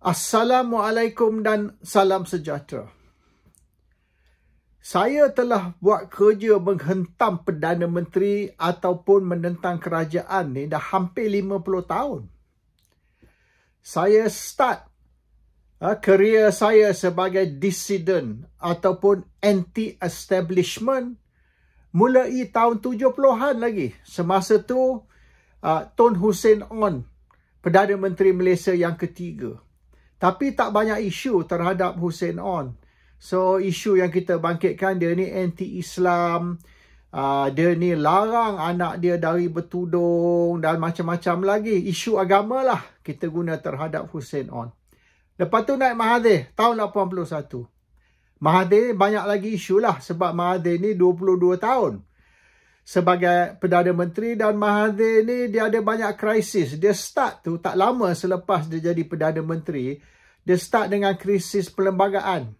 Assalamualaikum dan salam sejahtera. Saya telah buat kerja menghentam Perdana Menteri ataupun menentang kerajaan ni dah hampir 50 tahun. Saya start kerjaya saya sebagai dissident ataupun anti-establishment mulai tahun 70-an lagi. Semasa tu Tun Hussein Onn, Perdana Menteri Malaysia yang ketiga. Tapi tak banyak isu terhadap Hussein Onn. So, isu yang kita bangkitkan, dia ni anti-Islam. Dia ni larang anak dia dari bertudung dan macam-macam lagi. Isu agama lah kita guna terhadap Hussein Onn. Lepas tu naik Mahathir tahun 81. Mahathir banyak lagi isu lah sebab Mahathir ni 22 tahun sebagai Perdana Menteri, dan Mahathir ni dia ada banyak krisis. Dia start tu tak lama selepas dia jadi Perdana Menteri, dia start dengan krisis perlembagaan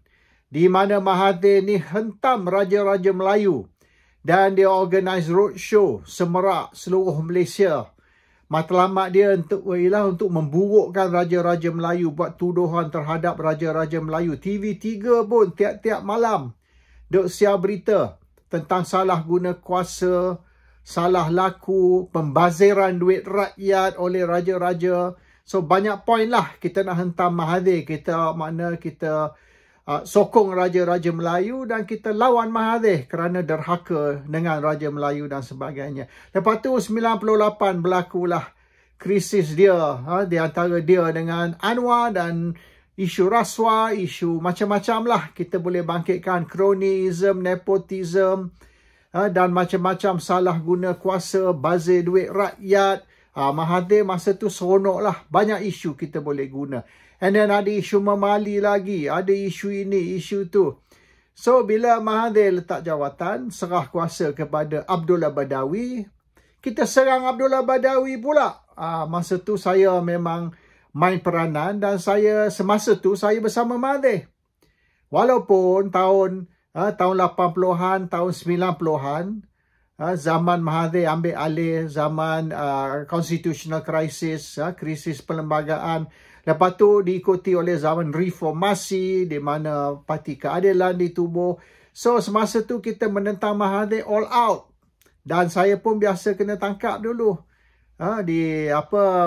di mana Mahathir ni hentam Raja-Raja Melayu dan dia organize roadshow semerak seluruh Malaysia. Matlamat dia untuk memburukkan Raja-Raja Melayu, buat tuduhan terhadap Raja-Raja Melayu. TV3 pun tiap-tiap malam duk siar berita tentang salah guna kuasa, salah laku, pembaziran duit rakyat oleh raja-raja. So banyak poin lah kita nak hentam Mahathir. Kita sokong Raja-Raja Melayu dan kita lawan Mahathir kerana derhaka dengan Raja Melayu dan sebagainya. Lepas tu 98 berlakulah krisis dia, di antara dia dengan Anwar, dan isu rasuah, isu macam-macam lah. Kita boleh bangkitkan cronyism, nepotism, dan macam-macam salah guna kuasa, bazir duit rakyat. Mahathir masa tu seronok lah. Banyak isu kita boleh guna. And then ada isu memali lagi. Ada isu ini, isu tu. So, bila Mahathir letak jawatan, serah kuasa kepada Abdullah Badawi, kita serang Abdullah Badawi pula. Masa tu saya memang main peranan dan semasa tu saya bersama Mahathir. Walaupun tahun 80-an, tahun 90-an, zaman Mahathir ambil alih, zaman constitutional crisis, krisis perlembagaan. Lepas tu diikuti oleh zaman reformasi di mana Parti Keadilan ditubuh. So semasa tu kita menentang Mahathir all out. Dan saya pun biasa kena tangkap dulu.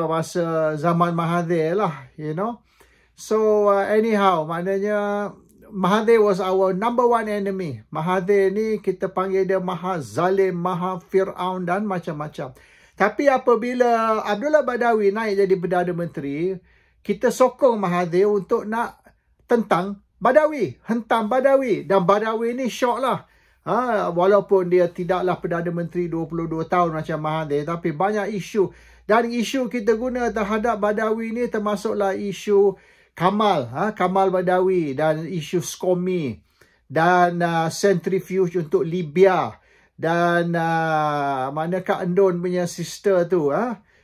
Masa zaman Mahathir lah, you know. So anyhow, maknanya Mahathir was our number one enemy. Mahathir ni kita panggil dia Maha Zalim, Maha Fir'aun dan macam-macam. Tapi apabila Abdullah Badawi naik jadi Perdana Menteri, kita sokong Mahathir untuk nak tentang Badawi, hentam Badawi. Dan Badawi ni syok lah. Walaupun dia tidaklah Perdana Menteri 22 tahun macam Mahathir, tapi banyak isu. Dan isu kita guna terhadap Badawi ni termasuklah isu Kamal Badawi, dan isu SCOMI, dan centrifuge untuk Libya, dan mana Kak Endon punya sister tu,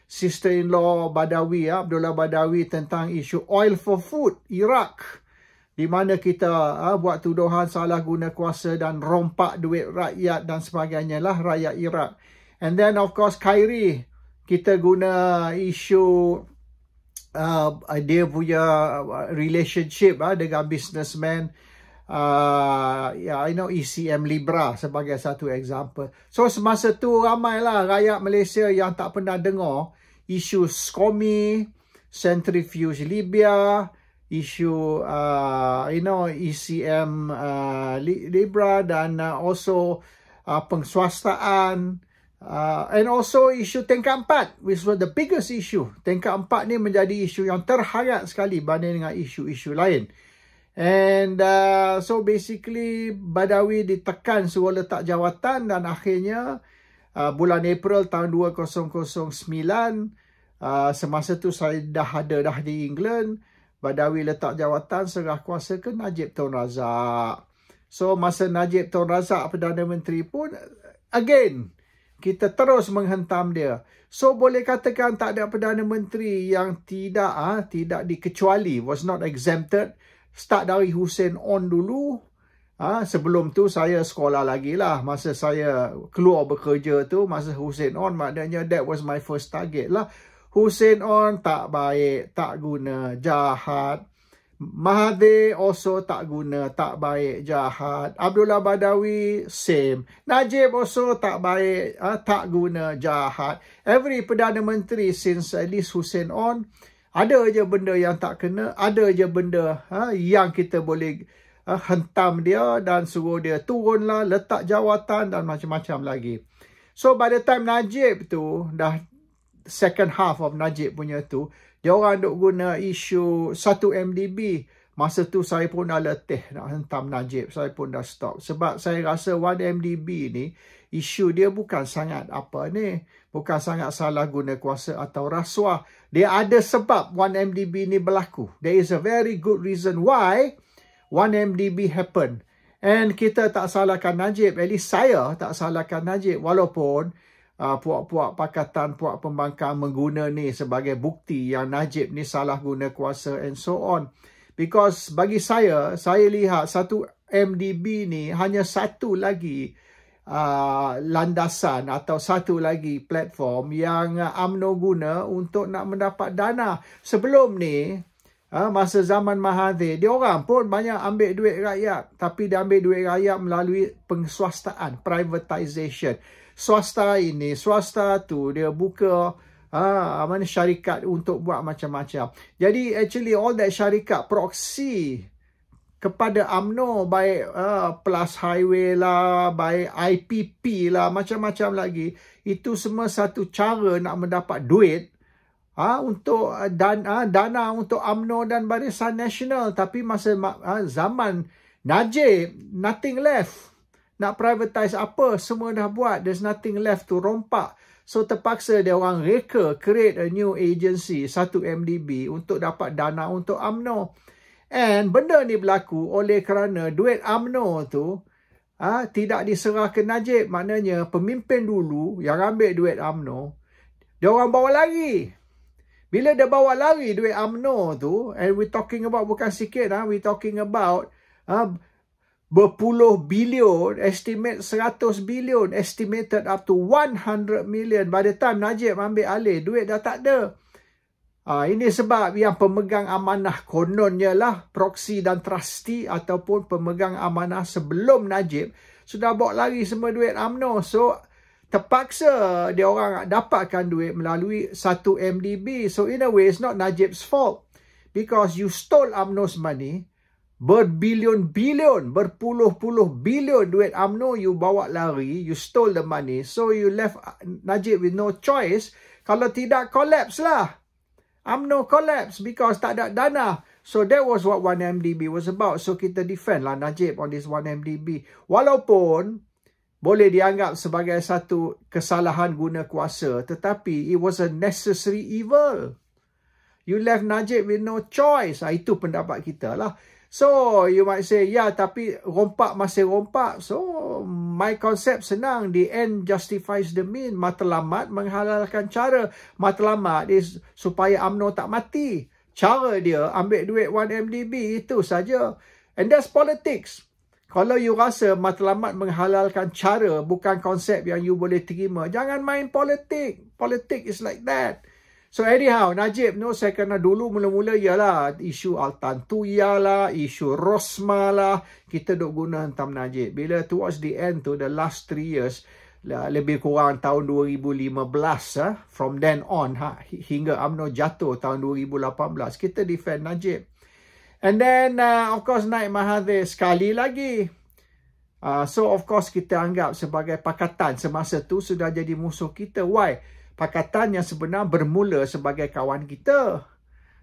sister-in-law Badawi, Abdullah Badawi, tentang isu oil for food Iraq, di mana kita buat tuduhan salah guna kuasa dan rompak duit rakyat dan sebagainya lah, rakyat Iraq. And then of course Khairi, kita guna isu dia punya relationship dengan businessman, ECM Libra sebagai satu example. So semasa tu ramailah rakyat Malaysia yang tak pernah dengar isu SCOMI, centrifuge Libya, isu ECM Libra, dan also pengswastaan, and also isu tingkat 4, which was the biggest issue. Tingkat 4 ni menjadi isu yang terhangat sekali banding dengan isu-isu lain. And so basically Badawi ditekan suruh letak jawatan, dan akhirnya bulan April tahun 2009, semasa tu saya dah di England, Badawi letak jawatan serah kuasa ke Najib Tun Razak. So masa Najib Tun Razak Perdana Menteri pun, again, kita terus menghentam dia. So boleh katakan tak ada Perdana Menteri yang tidak dikecuali, was not exempted. Start dari Hussein Onn dulu. Sebelum tu saya sekolah lagi lah. Masa saya keluar bekerja tu, masa Hussein Onn, maknanya that was my first target lah. Hussein On tak baik, tak guna, jahat. Mahathir also tak guna, tak baik, jahat. Abdullah Badawi, same. Najib also tak baik, tak guna, jahat. Every Perdana Menteri since at least Hussein On, ada je benda yang tak kena, ada je benda yang kita boleh hentam dia dan suruh dia turunlah, letak jawatan dan macam-macam lagi. So by the time Najib tu, dah second half of Najib punya tu, dia orang duk guna isu 1 MDB. Masa tu saya pun dah letih nak hentam Najib. Saya pun dah stop. Sebab saya rasa 1 MDB ni, isu dia bukan sangat apa ni. Bukan sangat salah guna kuasa atau rasuah. Dia ada sebab 1 MDB ni berlaku. There is a very good reason why 1 MDB happen. And kita tak salahkan Najib. At least saya tak salahkan Najib. Walaupun puak-puak pakatan, puak pembangkang mengguna ni sebagai bukti yang Najib ni salah guna kuasa and so on. Because bagi saya lihat 1 MDB ni hanya satu lagi landasan atau satu lagi platform yang UMNO guna untuk nak mendapat dana. Sebelum ni, masa zaman Mahathir, dia orang pun banyak ambil duit rakyat. Tapi dia ambil duit rakyat melalui pengeswastaan, privatization. Swasta ini, swasta tu, dia buka syarikat untuk buat macam-macam. Jadi actually all that syarikat proxy kepada UMNO, baik Plus Highway lah, baik IPP lah, macam-macam lagi. Itu semua satu cara nak mendapat duit untuk dana untuk UMNO dan Barisan Nasional. Tapi masa zaman Najib, nothing left. Nak privatize apa, semua dah buat. There's nothing left to rompak. So terpaksa dia orang reka, create a new agency, 1 MDB untuk dapat dana untuk UMNO. And benda ni berlaku oleh kerana duit UMNO tu tidak diserah ke Najib. Maknanya pemimpin dulu yang ambil duit UMNO, dia orang bawa lari. Bila dia bawa lari duit UMNO tu, and we talking about bukan sikit, we talking about berpuluh bilion, estimate 100 bilion, estimated up to 100 million. By the time Najib ambil alih, duit dah tak ada. Ini sebab yang pemegang amanah kononnya lah, proxy dan trustee ataupun pemegang amanah sebelum Najib, sudah bawa lari semua duit UMNO. So, terpaksa dia orang dapatkan duit melalui 1 MDB. So, in a way, it's not Najib's fault. Because you stole UMNO's money, berbilion-bilion, berpuluh-puluh bilion duit UMNO you bawa lari, you stole the money, so you left Najib with no choice. Kalau tidak, collapse lah. UMNO collapse because tak ada dana. So that was what 1 MDB was about. So kita defend lah Najib on this 1 MDB. Walaupun boleh dianggap sebagai satu kesalahan guna kuasa, tetapi it was a necessary evil. You left Najib with no choice. Itu pendapat kita lah. So, you might say, ya, tapi rompak masih rompak. So, my concept senang. The end justifies the mean. Matlamat menghalalkan cara. Matlamat is supaya UMNO tak mati. Cara dia ambil duit 1 MDB, itu saja. And that's politics. Kalau you rasa matlamat menghalalkan cara bukan konsep yang you boleh terima, jangan main politik. Politik is like that. So anyhow, Najib, saya kena dulu mula-mula ialah isu Altan Tuya lah, isu Rosma lah, kita duk guna hentam Najib. Bila towards the end tu, the last 3 years, lebih kurang tahun 2015, from then on, hingga UMNO jatuh tahun 2018, kita defend Najib. And then, of course, naik Mahathir sekali lagi. So, of course, kita anggap sebagai pakatan semasa tu sudah jadi musuh kita. Why? Pakatan yang sebenar bermula sebagai kawan kita.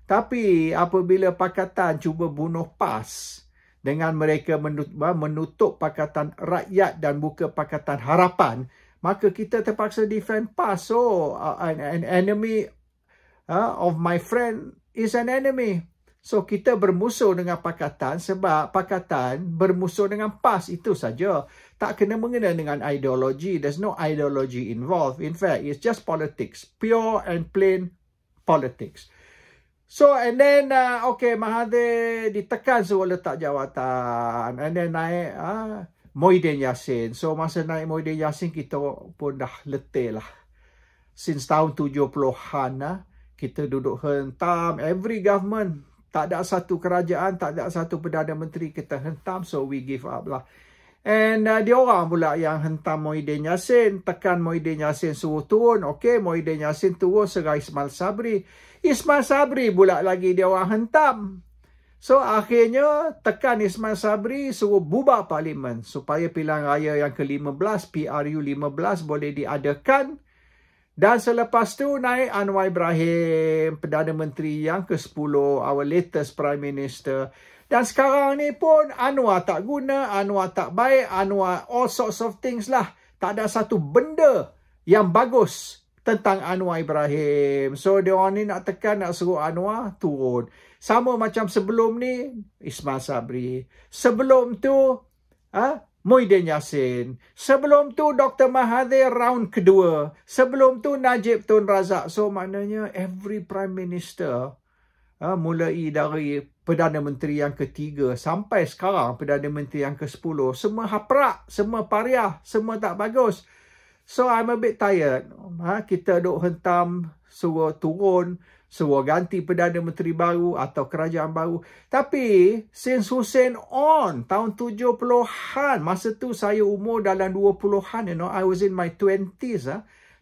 Tapi apabila pakatan cuba bunuh PAS dengan mereka menutup pakatan rakyat dan buka pakatan harapan, maka kita terpaksa defend PAS. So, an enemy of my friend is an enemy. So, kita bermusuh dengan pakatan sebab pakatan bermusuh dengan PAS. Itu saja. Tak kena mengena dengan ideologi. There's no ideology involved. In fact, it's just politics. Pure and plain politics. So, and then, Mahathir ditekan suruh letak jawatan. And then naik Muhyiddin Yassin. So, masa naik Muhyiddin Yassin, kita pun dah letih lah. Since tahun 70-an Kita duduk hentam every government. Tak ada satu kerajaan, tak ada satu Perdana Menteri kita hentam. So we give up lah. And dia orang pula yang hentam Muhyiddin Yassin. Tekan Muhyiddin Yassin suruh turun. Okay, Muhyiddin Yassin turun serah Ismail Sabri. Ismail Sabri pula lagi dia orang hentam. So akhirnya tekan Ismail Sabri suruh bubar parlimen. Supaya pilihan raya yang ke-15, PRU 15 boleh diadakan. Dan selepas tu naik Anwar Ibrahim, Perdana Menteri yang ke-10, our latest Prime Minister. Dan sekarang ni pun Anwar tak guna, Anwar tak baik, Anwar all sorts of things lah. Tak ada satu benda yang bagus tentang Anwar Ibrahim. So dia orang ni nak tekan, nak suruh Anwar turun. Sama macam sebelum ni, Ismail Sabri. Sebelum tu, Muhyiddin Yassin. Sebelum tu Dr. Mahathir round kedua. Sebelum tu Najib Tun Razak. So maknanya every Prime Minister mulai dari Perdana Menteri yang ke-3 sampai sekarang Perdana Menteri yang ke-10 semua haprak, semua pariah, semua tak bagus. So I'm a bit tired. Kita duk hentam suruh turun, suruh ganti Perdana Menteri baru atau kerajaan baru. Tapi since Hussein on tahun 70-an, masa tu saya umur dalam 20-an, I was in my 20s.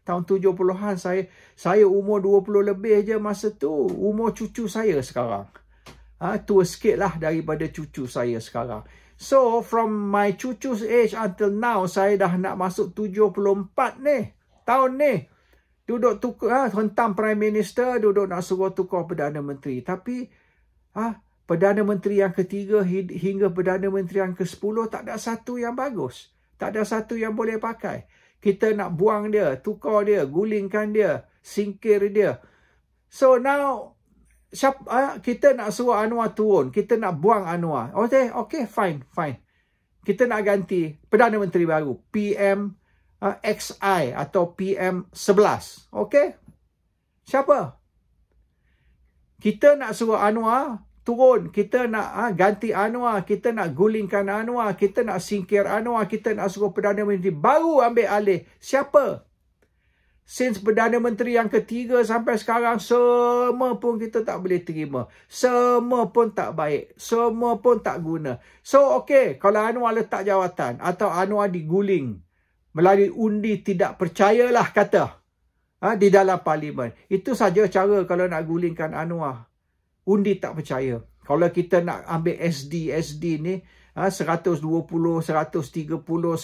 Tahun 70-an saya umur 20 lebih je masa tu. Umur cucu saya sekarang. Tua sikit lah daripada cucu saya sekarang. So from my cucu's age until now, saya dah nak masuk 74 ni. Tahun ni. Duduk tukar, hentam Prime Minister, duduk nak suruh tukar Perdana Menteri. Tapi, Perdana Menteri yang ke-3 hingga Perdana Menteri yang ke-10, tak ada satu yang bagus. Tak ada satu yang boleh pakai. Kita nak buang dia, tukar dia, gulingkan dia, singkir dia. So now, kita nak suruh Anwar turun. Kita nak buang Anwar. Okay, fine. Kita nak ganti Perdana Menteri baru. PM XI atau PM11. Okey? Siapa? Kita nak suruh Anwar turun. Kita nak ganti Anwar. Kita nak gulingkan Anwar. Kita nak singkir Anwar. Kita nak suruh Perdana Menteri baru ambil alih. Siapa? Since Perdana Menteri yang ke-3 sampai sekarang, semua pun kita tak boleh terima. Semua pun tak baik. Semua pun tak guna. So, okey. Kalau Anwar letak jawatan atau Anwar diguling melalui undi tidak percayalah kata di dalam parlimen. Itu saja cara kalau nak gulingkan Anwar. Undi tak percaya. Kalau kita nak ambil SD ni 120, 130, 140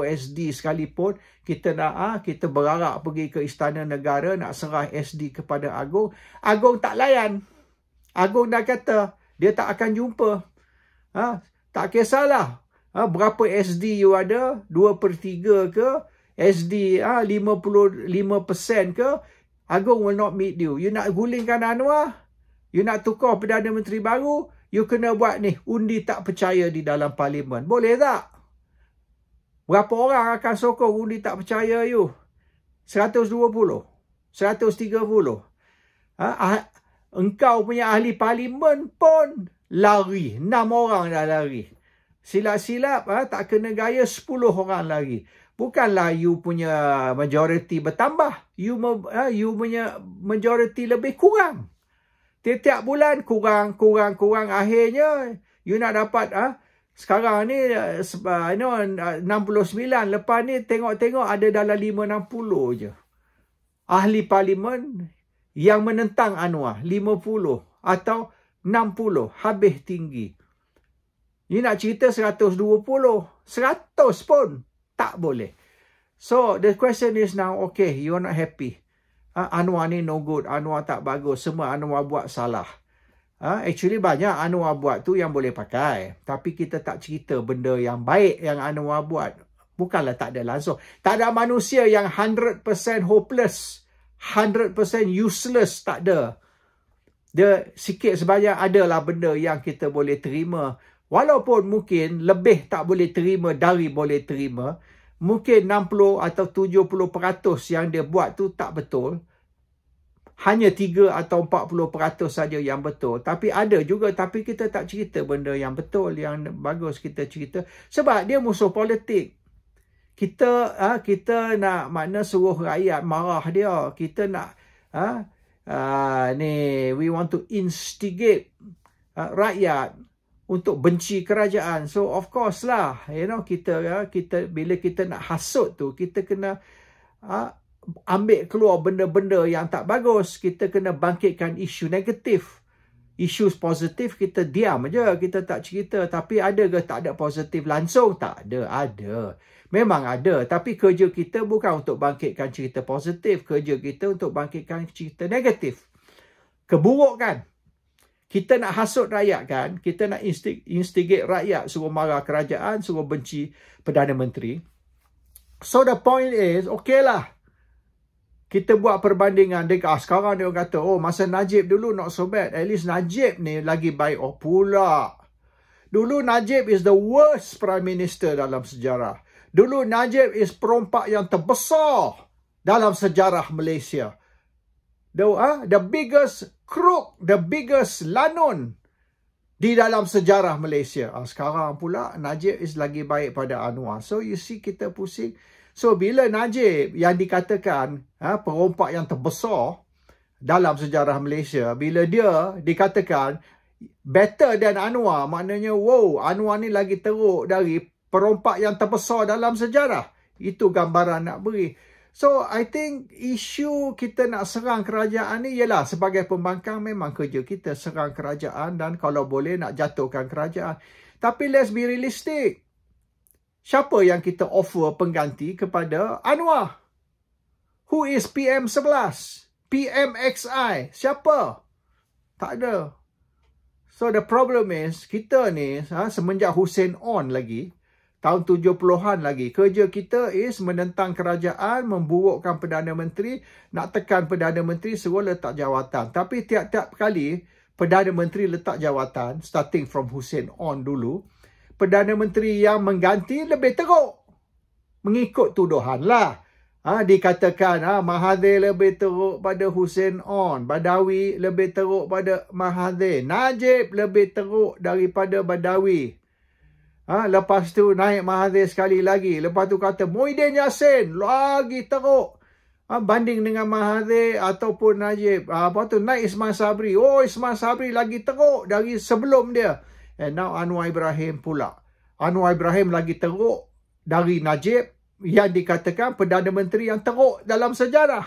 SD sekalipun, kita berharap pergi ke Istana Negara nak serah SD kepada Agong. Agong tak layan. Agong dah kata dia tak akan jumpa. Tak kisahlah berapa SD you ada, 2/3 ke, SD 55% ke, Agong will not meet you. You nak gulingkan Anwar, you nak tukar Perdana Menteri baru, you kena buat ni, undi tak percaya di dalam parlimen. Boleh tak? Berapa orang akan sokong undi tak percaya you? 120? 130? Engkau punya ahli parlimen pun lari. 6 orang dah lari. Silap-silap tak kena gaya 10 orang lagi. Bukanlah you punya majoriti bertambah. You punya majoriti lebih kurang. Tiap-tiap bulan kurang. Akhirnya you nak dapat sekarang ni 69. Lepas ni tengok-tengok ada dalam 560 je. Ahli parlimen yang menentang Anwar 50 atau 60 habis tinggi. You nak cerita 120, 100 pun tak boleh. So, the question is now, okay, you're not happy. Anwar ni no good, Anwar tak bagus, semua Anwar buat salah. Actually, banyak Anwar buat tu yang boleh pakai. Tapi kita tak cerita benda yang baik yang Anwar buat. Bukanlah tak ada langsung. Tak ada manusia yang 100% hopeless, 100% useless, tak ada. Dia sikit sebanyak adalah benda yang kita boleh terima. Walaupun mungkin lebih tak boleh terima dari boleh terima, mungkin 60 atau 70% yang dia buat tu tak betul. Hanya 3 atau 40% saja yang betul. Tapi ada juga, tapi kita tak cerita benda yang betul, yang bagus kita cerita. Sebab dia musuh politik. Kita nak suruh rakyat marah dia. Kita nak we want to instigate rakyat untuk benci kerajaan. So of course lah, kita bila kita nak hasut tu, kita kena ambil keluar benda-benda yang tak bagus. Kita kena bangkitkan isu negatif. Isu positif kita diam aja, kita tak cerita. Tapi ada ke tak ada positif langsung? Tak ada, ada. Memang ada. Tapi kerja kita bukan untuk bangkitkan cerita positif. Kerja kita untuk bangkitkan cerita negatif. Keburukan. Kita nak hasut rakyat kan? Kita nak instigate rakyat, suruh marah kerajaan, suruh benci Perdana Menteri. So the point is, okay lah. Kita buat perbandingan. Sekarang dia kata, oh masa Najib dulu not so bad. At least Najib ni lagi baik. Oh pula. Dulu Najib is the worst Prime Minister dalam sejarah. Dulu Najib is perompak yang terbesar dalam sejarah Malaysia. The biggest crook, the biggest lanun di dalam sejarah Malaysia. Sekarang pula Najib is lagi baik pada Anwar. So you see kita pusing. So bila Najib yang dikatakan perompak yang terbesar dalam sejarah Malaysia, bila dia dikatakan better than Anwar, maknanya wow, Anwar ni lagi teruk dari perompak yang terbesar dalam sejarah. Itu gambaran nak beri. So I think isu kita nak serang kerajaan ni ialah sebagai pembangkang memang kerja kita serang kerajaan dan kalau boleh nak jatuhkan kerajaan. Tapi let's be realistic. Siapa yang kita offer pengganti kepada Anwar? Who is PM11? PMXI? Siapa? Tak ada. So the problem is, kita ni semenjak Hussein on lagi, tahun 70-an lagi, kerja kita is menentang kerajaan, memburukkan Perdana Menteri, nak tekan Perdana Menteri suruh letak jawatan. Tapi tiap-tiap kali Perdana Menteri letak jawatan, starting from Hussein on dulu, Perdana Menteri yang mengganti lebih teruk. Mengikut tuduhan lah. Dikatakan Mahathir lebih teruk pada Hussein on. Badawi lebih teruk pada Mahathir. Najib lebih teruk daripada Badawi. Lepas tu naik Mahathir sekali lagi. Lepas tu kata Muhyiddin Yassin lagi teruk. Banding dengan Mahathir ataupun Najib. Lepas tu naik Ismail Sabri. Oh, Ismail Sabri lagi teruk dari sebelum dia. And now Anwar Ibrahim pula. Anwar Ibrahim lagi teruk dari Najib yang dikatakan Perdana Menteri yang teruk dalam sejarah.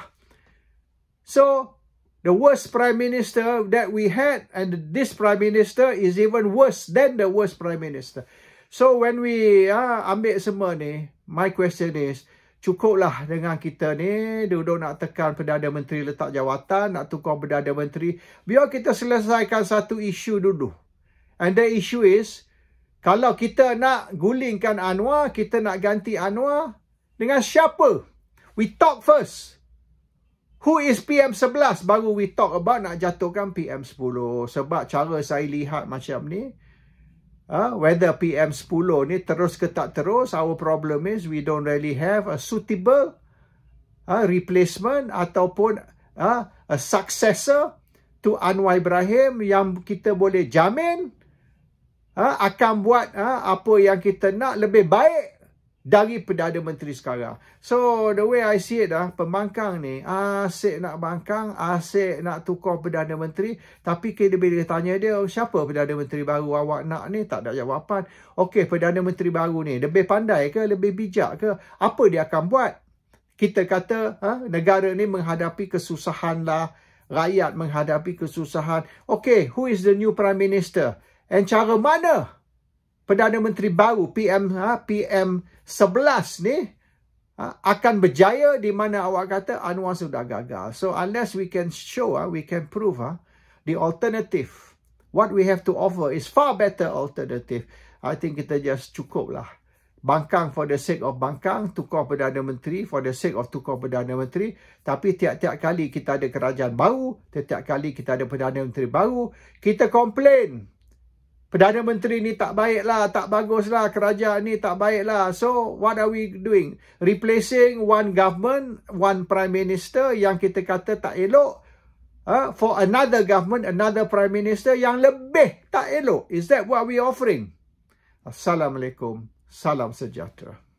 So, the worst Prime Minister that we had and this Prime Minister is even worse than the worst Prime Minister. So, when we ambil semua ni, my question is, cukuplah dengan kita ni duduk nak tekan Perdana Menteri letak jawatan, nak tukar Perdana Menteri. Biar kita selesaikan satu isu dulu. And the issue is, kalau kita nak gulingkan Anwar, kita nak ganti Anwar, dengan siapa? We talk first. Who is PM11? Baru we talk about nak jatuhkan PM10. Sebab cara saya lihat macam ni, whether PM10 ni terus ke tak terus, our problem is we don't really have a suitable replacement ataupun a successor to Anwar Ibrahim yang kita boleh jamin akan buat apa yang kita nak lebih baik dari Perdana Menteri sekarang. So, the way I see it, pembangkang ni, asyik nak bangkang, asyik nak tukar Perdana Menteri. Tapi bila tanya dia, siapa Perdana Menteri baru awak nak ni? Tak ada jawapan. Okey, Perdana Menteri baru ni, lebih pandai ke? Lebih bijak ke? Apa dia akan buat? Kita kata, negara ni menghadapi kesusahan lah. Rakyat menghadapi kesusahan. Okey, who is the new Prime Minister? And cara mana Perdana Menteri baru PM11 ni akan berjaya di mana awak kata Anwar sudah gagal. So unless we can show, we can prove the alternative, what we have to offer is far better alternative. I think kita just cukup lah. Bangkang for the sake of bangkang, tukar Perdana Menteri for the sake of tukar Perdana Menteri. Tapi tiap-tiap kali kita ada kerajaan baru, tiap-tiap kali kita ada Perdana Menteri baru, kita komplain. Perdana Menteri ni tak baik lah, tak bagus lah, kerajaan ni tak baik lah. So, what are we doing? Replacing one government, one Prime Minister yang kita kata tak elok for another government, another Prime Minister yang lebih tak elok. Is that what we offering? Assalamualaikum. Salam sejahtera.